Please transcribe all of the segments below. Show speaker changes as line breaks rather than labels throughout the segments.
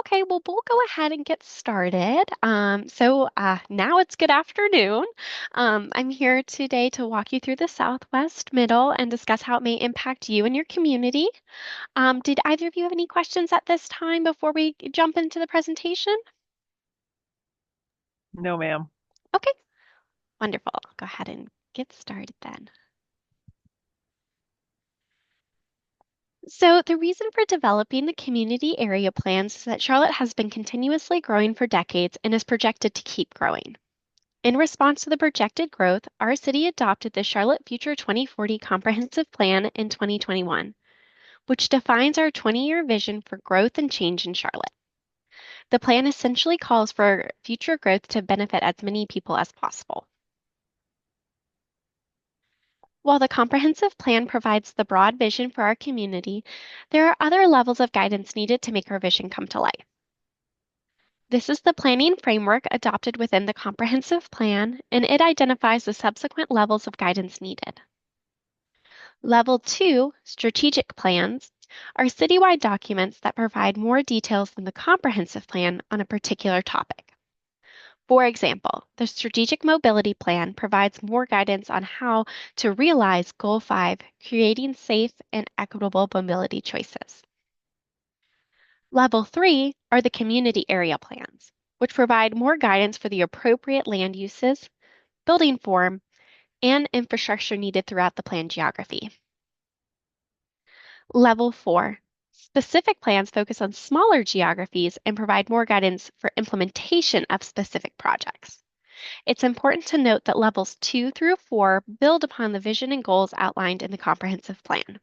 Okay, well, we'll go ahead and get started. Now it's good afternoon. I'm here today to walk you through the Southwest Middle and discuss how it may impact you and your community. Did either of you have any questions at this time before we jump into the presentation?
No, ma'am.
Okay, wonderful. I'll go ahead and get started then. So, the reason for developing the community area plans is that Charlotte has been continuously growing for decades and is projected to keep growing. In response to the projected growth, our city adopted the Charlotte Future 2040 Comprehensive Plan in 2021, which defines our 20-year vision for growth and change in Charlotte. The plan essentially calls for future growth to benefit as many people as possible. While the comprehensive plan provides the broad vision for our community, there are other levels of guidance needed to make our vision come to life. This is the planning framework adopted within the comprehensive plan, and it identifies the subsequent levels of guidance needed. Level 2, strategic plans, are citywide documents that provide more details than the comprehensive plan on a particular topic. For example, the Strategic Mobility Plan provides more guidance on how to realize Goal 5, creating safe and equitable mobility choices. Level 3 are the Community Area Plans, which provide more guidance for the appropriate land uses, building form, and infrastructure needed throughout the planned geography. Level 4. Specific plans focus on smaller geographies and provide more guidance for implementation of specific projects. It's important to note that levels 2 through 4 build upon the vision and goals outlined in the comprehensive plan.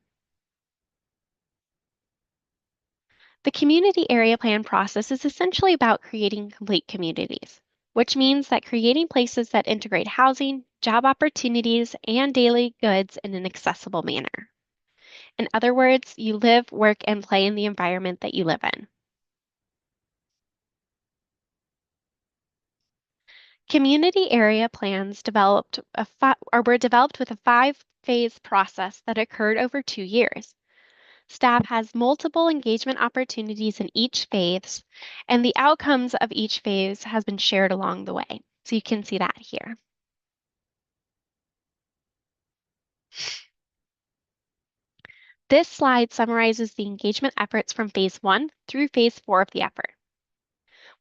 The community area plan process is essentially about creating complete communities, which means that creating places that integrate housing, job opportunities, and daily goods in an accessible manner. In other words, you live, work, and play in the environment that you live in. Community area plans were developed with a five-phase process that occurred over 2 years. Staff has multiple engagement opportunities in each phase, and the outcomes of each phase has been shared along the way. So you can see that here. This slide summarizes the engagement efforts from phase 1 through phase 4 of the effort.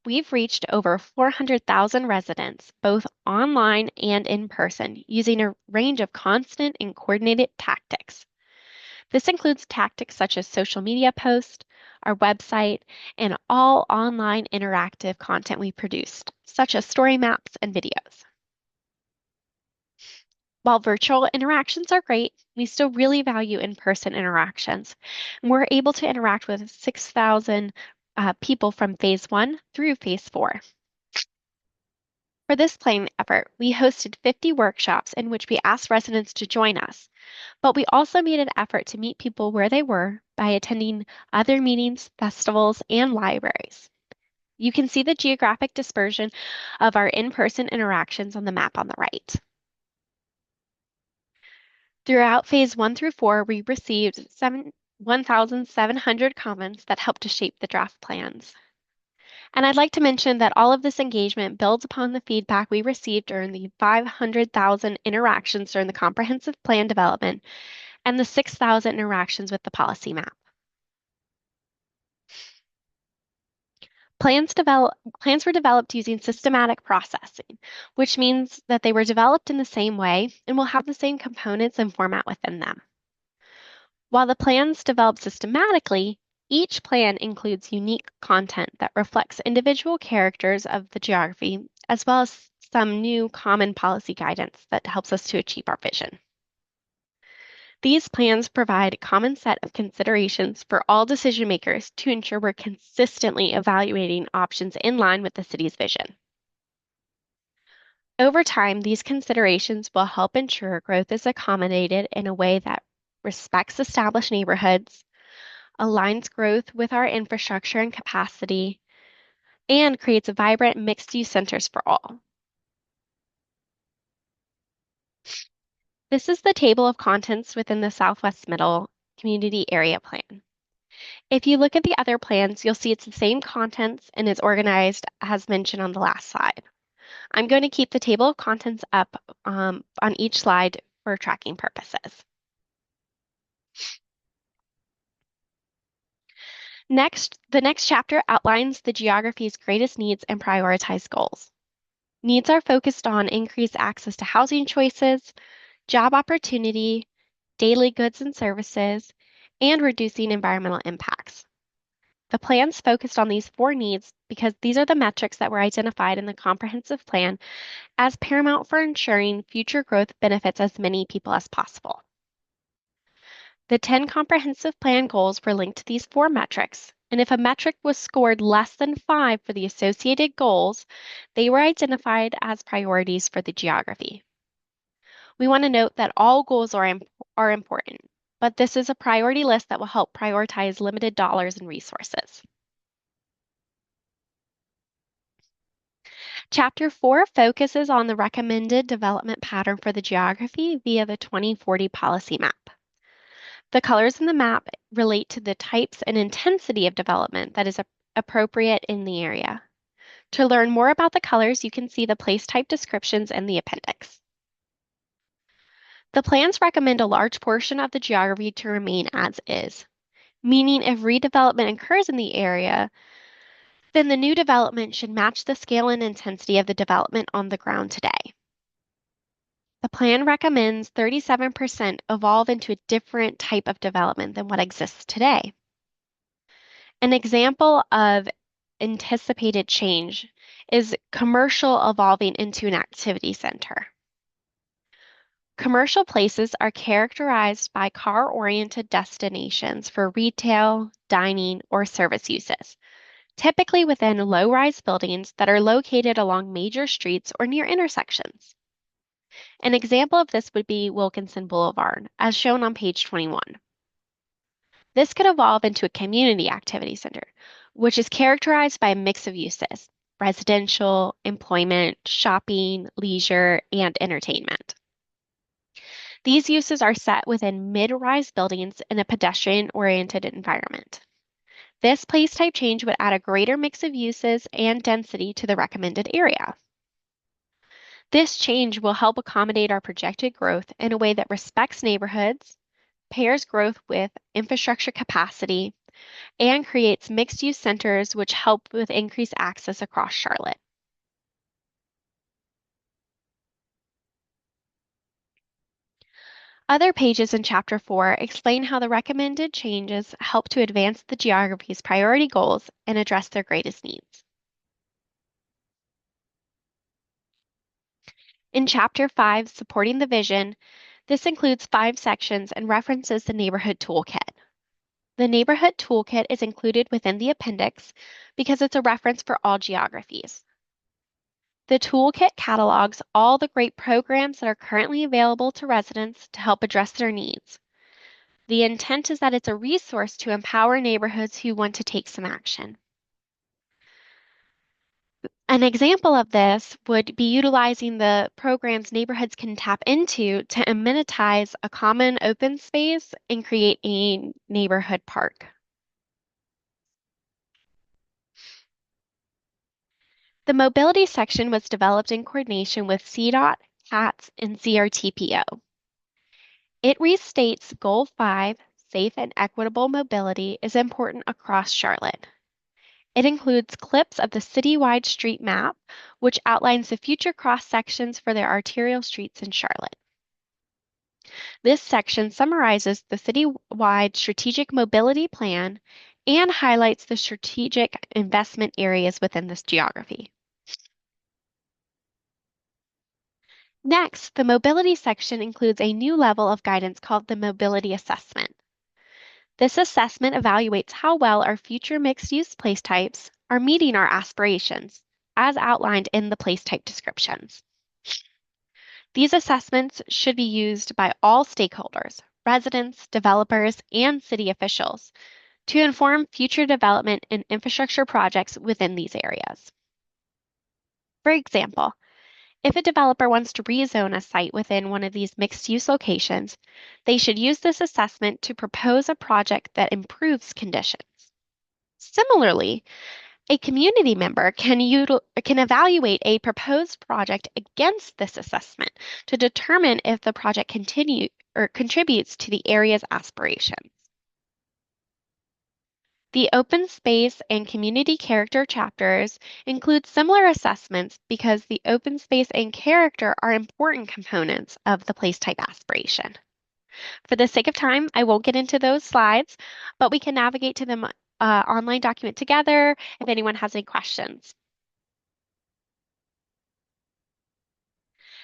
We've reached over 400,000 residents, both online and in person, using a range of constant and coordinated tactics. This includes tactics such as social media posts, our website, and all online interactive content we produced, such as story maps and videos. While virtual interactions are great, we still really value in-person interactions. And we're able to interact with 6,000 people from phase 1 through phase 4. For this planning effort, we hosted 50 workshops in which we asked residents to join us, but we also made an effort to meet people where they were by attending other meetings, festivals, and libraries. You can see the geographic dispersion of our in-person interactions on the map on the right. Throughout phase 1 through 4, we received 1,700 comments that helped to shape the draft plans. And I'd like to mention that all of this engagement builds upon the feedback we received during the 500,000 interactions during the comprehensive plan development and the 6,000 interactions with the policy map. Plans were developed using systematic processing, which means that they were developed in the same way and will have the same components and format within them. While the plans developed systematically, each plan includes unique content that reflects individual characters of the geography, as well as some new common policy guidance that helps us to achieve our vision. These plans provide a common set of considerations for all decision makers to ensure we're consistently evaluating options in line with the city's vision. Over time, these considerations will help ensure growth is accommodated in a way that respects established neighborhoods, aligns growth with our infrastructure and capacity, and creates vibrant mixed-use centers for all. This is the table of contents within the Southwest Middle Community Area Plan. If you look at the other plans, you'll see it's the same contents and is organized as mentioned on the last slide. I'm going to keep the table of contents up on each slide for tracking purposes. Next, the next chapter outlines the geography's greatest needs and prioritized goals. Needs are focused on increased access to housing choices, job opportunity, daily goods and services, and reducing environmental impacts. The plans focused on these 4 needs because these are the metrics that were identified in the comprehensive plan as paramount for ensuring future growth benefits as many people as possible. The 10 comprehensive plan goals were linked to these 4 metrics, and if a metric was scored less than 5 for the associated goals, they were identified as priorities for the geography. We want to note that all goals are important, but this is a priority list that will help prioritize limited dollars and resources. Chapter 4 focuses on the recommended development pattern for the geography via the 2040 policy map. The colors in the map relate to the types and intensity of development that is appropriate in the area. To learn more about the colors, you can see the place type descriptions in the appendix. The plans recommend a large portion of the geography to remain as is, meaning if redevelopment occurs in the area, then the new development should match the scale and intensity of the development on the ground today. The plan recommends 37% evolve into a different type of development than what exists today. An example of anticipated change is commercial evolving into an activity center. Commercial places are characterized by car-oriented destinations for retail, dining, or service uses, typically within low-rise buildings that are located along major streets or near intersections. An example of this would be Wilkinson Boulevard, as shown on page 21. This could evolve into a community activity center, which is characterized by a mix of uses: residential, employment, shopping, leisure, and entertainment. These uses are set within mid-rise buildings in a pedestrian-oriented environment. This place type change would add a greater mix of uses and density to the recommended area. This change will help accommodate our projected growth in a way that respects neighborhoods, pairs growth with infrastructure capacity, and creates mixed-use centers which help with increased access across Charlotte. Other pages in Chapter 4 explain how the recommended changes help to advance the geography's priority goals and address their greatest needs. In Chapter 5, Supporting the Vision, this includes 5 sections and references the Neighborhood Toolkit. The Neighborhood Toolkit is included within the appendix because it's a reference for all geographies. The toolkit catalogs all the great programs that are currently available to residents to help address their needs. The intent is that it's a resource to empower neighborhoods who want to take some action. An example of this would be utilizing the programs neighborhoods can tap into to amenitize a common open space and create a neighborhood park. The mobility section was developed in coordination with CDOT, CATS, and CRTPO. It restates Goal 5, safe and equitable mobility, is important across Charlotte. It includes clips of the citywide street map, which outlines the future cross-sections for the arterial streets in Charlotte. This section summarizes the citywide strategic mobility plan and highlights the strategic investment areas within this geography. Next, the mobility section includes a new level of guidance called the mobility assessment. This assessment evaluates how well our future mixed-use place types are meeting our aspirations, as outlined in the place type descriptions. These assessments should be used by all stakeholders, residents, developers, and city officials, to inform future development and infrastructure projects within these areas. For example, if a developer wants to rezone a site within one of these mixed-use locations, they should use this assessment to propose a project that improves conditions. Similarly, a community member can evaluate a proposed project against this assessment to determine if the project contributes to the area's aspirations. The open space and community character chapters include similar assessments because the open space and character are important components of the place type aspiration. For the sake of time, I won't get into those slides, but we can navigate to the online document together if anyone has any questions.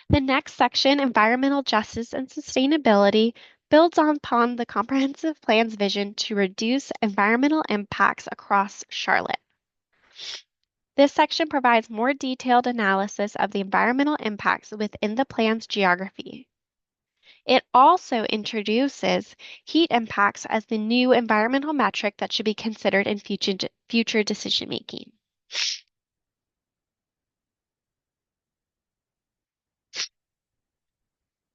The next section, Environmental Justice and Sustainability, builds upon the comprehensive plan's vision to reduce environmental impacts across Charlotte. This section provides more detailed analysis of the environmental impacts within the plan's geography. It also introduces heat impacts as the new environmental metric that should be considered in future decision making.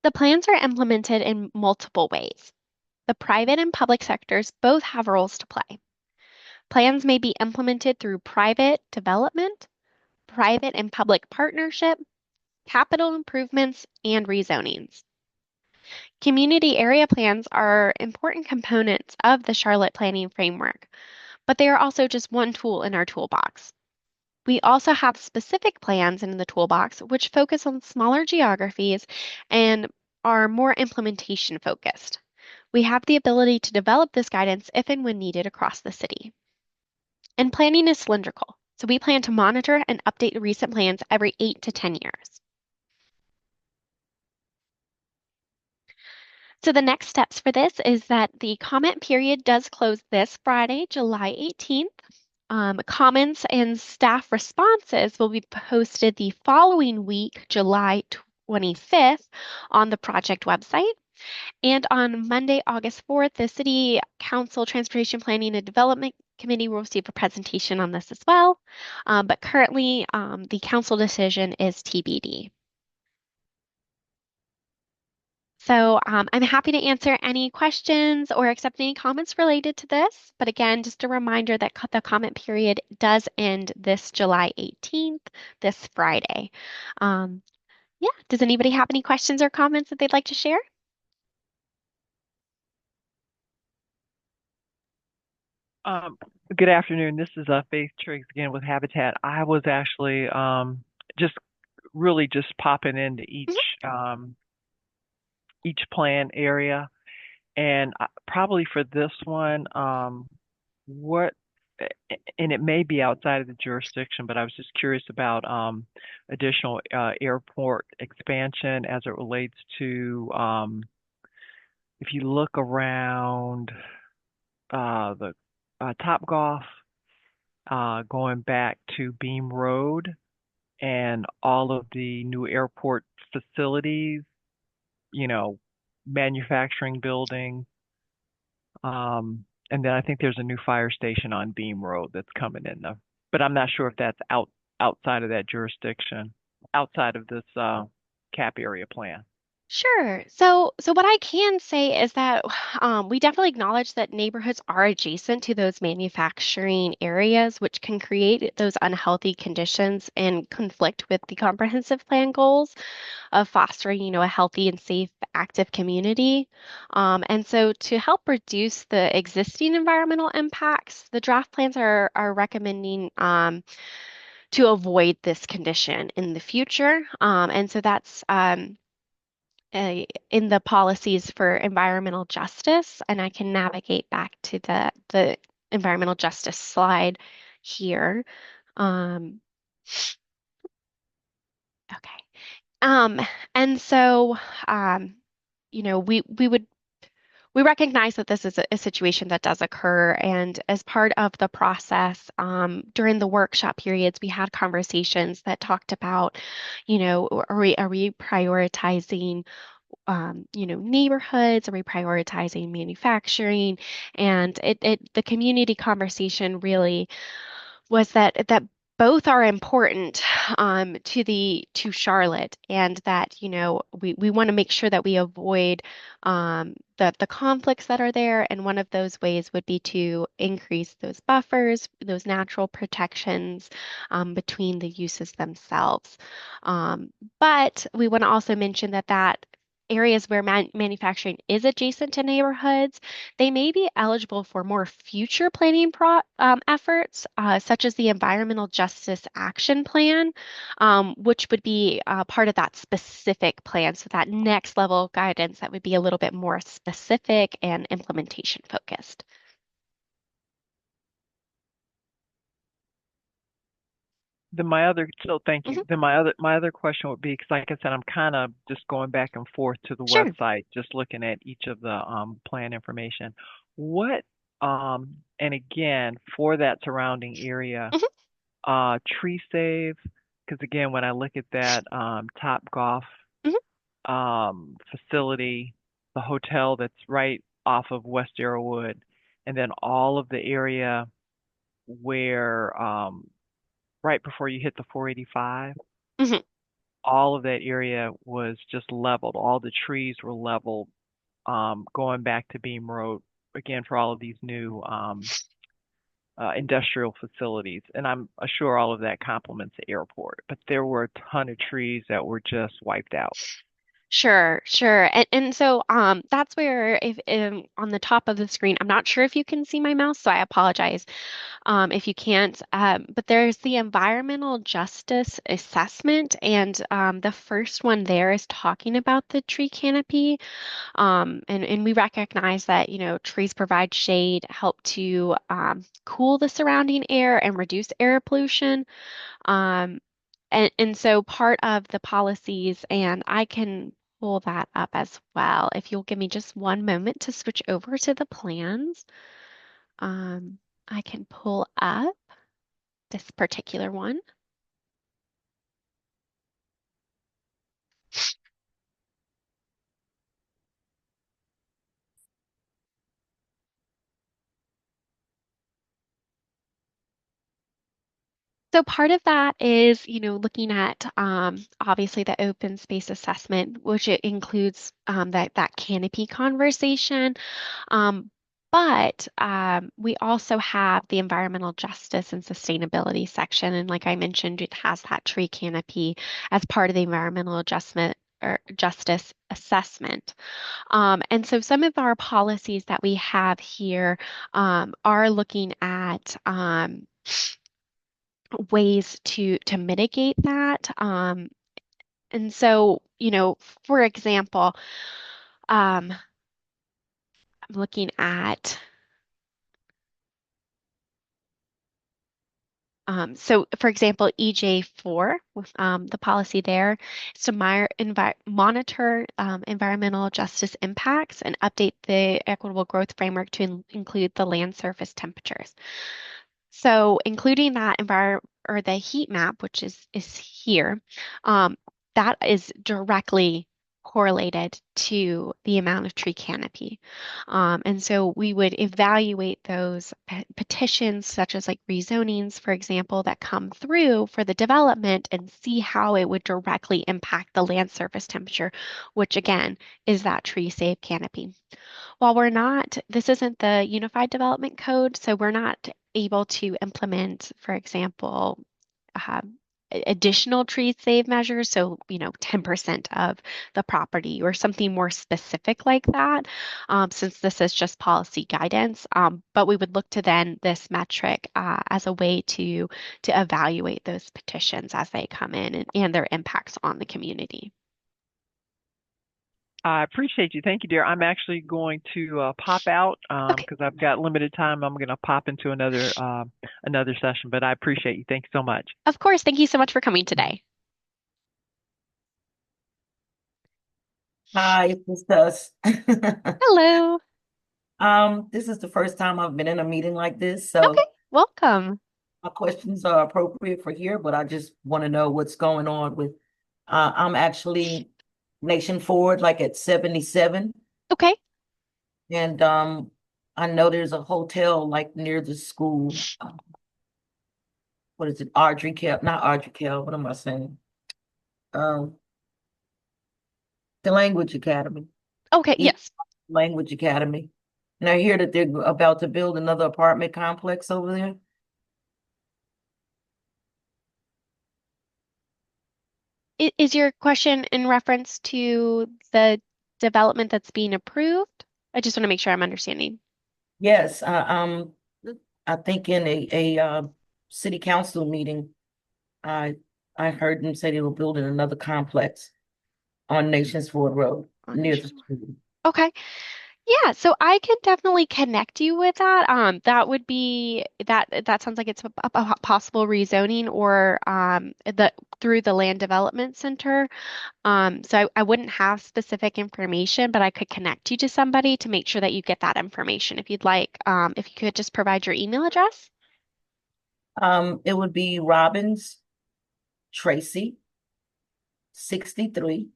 The plans are implemented in multiple ways. The private and public sectors both have roles to play. Plans may be implemented through private development, private and public partnership, capital improvements, and rezonings. Community area plans are important components of the Charlotte Planning Framework, but they are also just one tool in our toolbox. We also have specific plans in the toolbox which focus on smaller geographies and are more implementation focused. We have the ability to develop this guidance if and when needed across the city. And planning is cylindrical, so we plan to monitor and update recent plans every 8 to 10 years. So the next steps for this is that the comment period does close this Friday, July 18th. Comments and staff responses will be posted the following week, July 25th, on the project website. And on Monday, August 4th, the City Council Transportation Planning and Development Committee will receive a presentation on this as well. But currently, the council decision is TBD. So I'm happy to answer any questions or accept any comments related to this. But again, just a reminder that the comment period does end this July 18th, this Friday. Yeah, does anybody have any questions or comments that they'd like to share?
Good afternoon. This is Faith Triggs again with Habitat. I was actually just really just popping into each plan area, and probably for this one, what and it may be outside of the jurisdiction, but I was just curious about additional airport expansion as it relates to if you look around the Topgolf, going back to Beam Road and all of the new airport facilities, you know, manufacturing building. And then I think there's a new fire station on Beam Road that's coming in though. But I'm not sure if that's outside of that jurisdiction, outside of this cap area plan.
Sure. So what I can say is that we definitely acknowledge that neighborhoods are adjacent to those manufacturing areas, which can create those unhealthy conditions and conflict with the comprehensive plan goals of fostering, a healthy and safe, active community. And so to help reduce the existing environmental impacts, the draft plans are recommending to avoid this condition in the future. And so that's in the policies for environmental justice, and I can navigate back to the environmental justice slide here. Um, okay. And so, we recognize that this is a situation that does occur, and as part of the process, during the workshop periods, we had conversations that talked about, are we prioritizing neighborhoods? Are we prioritizing manufacturing? And the community conversation really was that both are important to Charlotte, and that we want to make sure that we avoid the conflicts that are there. And one of those ways would be to increase those buffers, those natural protections between the uses themselves. Um, but we want to also mention that areas where manufacturing is adjacent to neighborhoods, they may be eligible for more future planning efforts, such as the Environmental Justice Action Plan, which would be part of that specific plan. So that next level of guidance that would be a little bit more specific and implementation focused.
Thank
Mhm.
you. Then my other question would be, because like I said, I'm kind of just going back and forth to the
Sure.
website, just looking at each of the plan information. What and again, for that surrounding area,
Mhm.
tree save, because again, when I look at that Top Golf
Mhm.
facility, the hotel that's right off of West Arrowwood, and then all of the area where right before you hit the 485,
Mhm.
all of that area was just leveled. All the trees were leveled, going back to Beam Road again for all of these new industrial facilities. And I'm sure all of that complements the airport. But there were a ton of trees that were just wiped out.
Sure, sure. And so that's where if on the top of the screen, I'm not sure if you can see my mouse, so I apologize if you can't. But there's the environmental justice assessment, and the first one there is talking about the tree canopy. And we recognize that, trees provide shade, help to cool the surrounding air and reduce air pollution. Um, and so part of the policies, and I can pull that up as well. If you'll give me just one moment to switch over to the plans, um, I can pull up this particular one. So part of that is, looking at obviously the open space assessment, which it includes that canopy conversation. Um, but we also have the environmental justice and sustainability section. And like I mentioned, it has that tree canopy as part of the environmental adjustment or justice assessment. And so some of our policies that we have here are looking at ways to mitigate that. And so, for example, I'm looking at so, for example, EJ4, the policy there is to monitor environmental justice impacts and update the equitable growth framework to include the land surface temperatures. So, including that environment or the heat map, which is here, um, that is directly correlated to the amount of tree canopy. And so we would evaluate those petitions, such as like rezonings, for example, that come through for the development and see how it would directly impact the land surface temperature, which again is that tree save canopy. While this isn't the Unified Development Code, so we're not able to implement, for example, additional tree save measures, so 10% of the property or something more specific like that, since this is just policy guidance. But we would look to then this metric as a way to evaluate those petitions as they come in and their impacts on the community.
I appreciate you. Thank you, dear. I'm actually going to pop out
Okay,
because I've got limited time. I'm going to pop into another session, but I appreciate you. Thank you so much.
of course. Thank you so much for coming today.
Hi, it's us.
Hello.
This is the first time I've been in a meeting like this,
Okay,
so
welcome.
my questions are appropriate for here, but I just want to know what's going on with I'm actually Nation Forward, like at 77,
Okay.
and I know there's a hotel like near the school. what is it? Audrey Kell, not Audrey Kell. What am I saying? Um, the Language Academy,
Okay,
East
yes.
Language Academy. And I hear that they're about to build another apartment complex over there.
Is your question in reference to the development that's being approved? I just want to make sure I'm understanding.
Yes, I think in a city council meeting, I I heard them say they were building another complex on Nations Ford Road
On
near the
Nation.
school.
Okay. Yeah, so I can definitely connect you with that. That would be that sounds like it's a possible rezoning or the through the land development center. So I wouldn't have specific information, but I could connect you to somebody to make sure that you get that information if you'd like. If you could just provide your email address.
It would be Robbins Tracy 63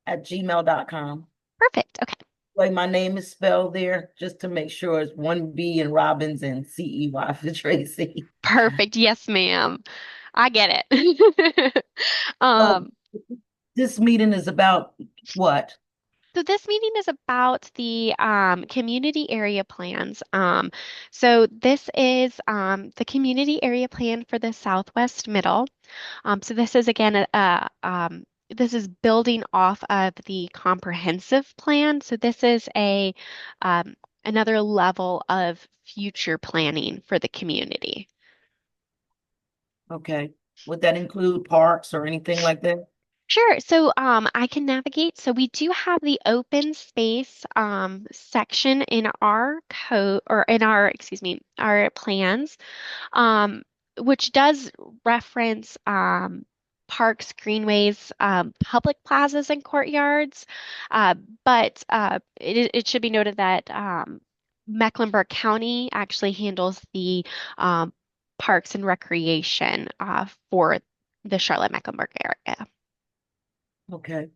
at gmail.com.
Perfect. Okay.
Like my name is spelled there just to make sure it's one B in Robbins and CEY for Tracy.
Perfect. Yes, ma'am. I get it.
So
Um,
this meeting is about what?
So this meeting is about the community area plans. So this is the community area plan for the Southwest Middle. So this is again this is building off of the comprehensive plan. So this is a another level of future planning for the community.
Okay. Would that include parks or anything like that?
Sure. So I can navigate. So we do have the open space section in our code or in our, excuse me, our plans, um, which does reference parks, greenways, public plazas, and courtyards. Uh, but it should be noted that Mecklenburg County actually handles the um, parks and recreation for the Charlotte-Mecklenburg area.
Okay.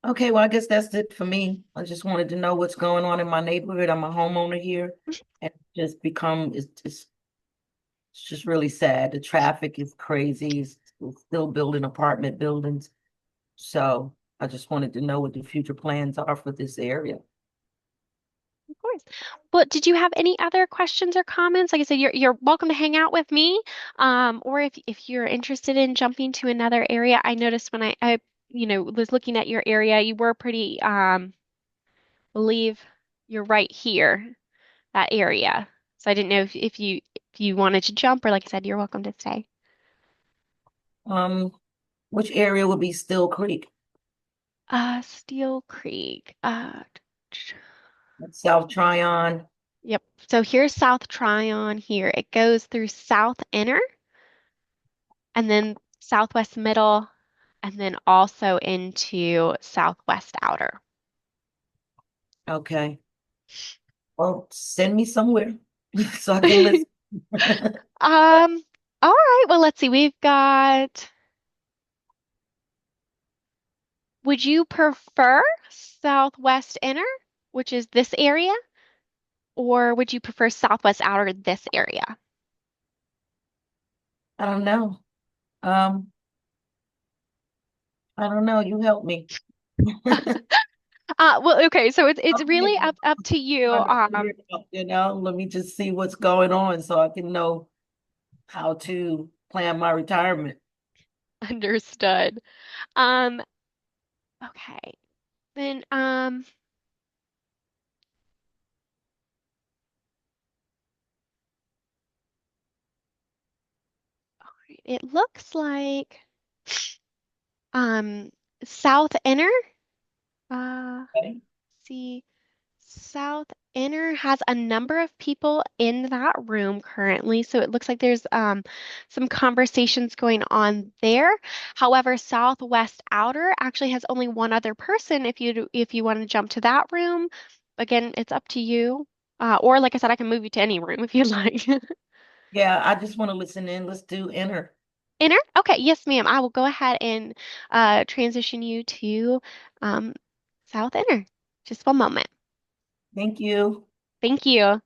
Okay, well, I guess that's it for me. I just wanted to know what's going on in my neighborhood. I'm a homeowner here and it's just really sad. The traffic is crazy. We're still building apartment buildings. So I just wanted to know what the future plans are for this area.
Of course. Well, did you have any other questions or comments? Like I said, you're welcome to hang out with me. Or if you're interested in jumping to another area, I noticed when I was looking at your area, you were pretty believe you're right here, that area. So I didn't know if you wanted to jump or like I said, you're welcome to stay.
Um, which area would be Still Creek?
Steel Creek.
South Tryon.
Yep. So here's South Tryon here. It goes through South Inner and then Southwest Middle and then also into Southwest Outer.
Okay. Well, send me somewhere so I can listen.
All right. Well, let's see. We've got, would you prefer Southwest Inner, which is this area, or would you prefer Southwest Outer, this area?
I don't know. Um, I don't know. You help me.
Well, okay. So it's
I'm
really up to you.
trying to figure it out, let me just see what's going on so I can know how to plan my retirement.
Understood. Um, okay. Then it looks like um South Inner.
Okay.
See, South Inner has a number of people in that room currently, so it looks like there's some conversations going on there. However, Southwest Outer actually has only one other person. If you want to jump to that room, again, it's up to you. Or like I said, I can move you to any room if you'd like.
Yeah, I just want to listen in. Let's do Enter.
Inner? Okay, yes, ma'am. I will go ahead and transition you to um, South Inner. Just one moment.
Thank you.
Thank you.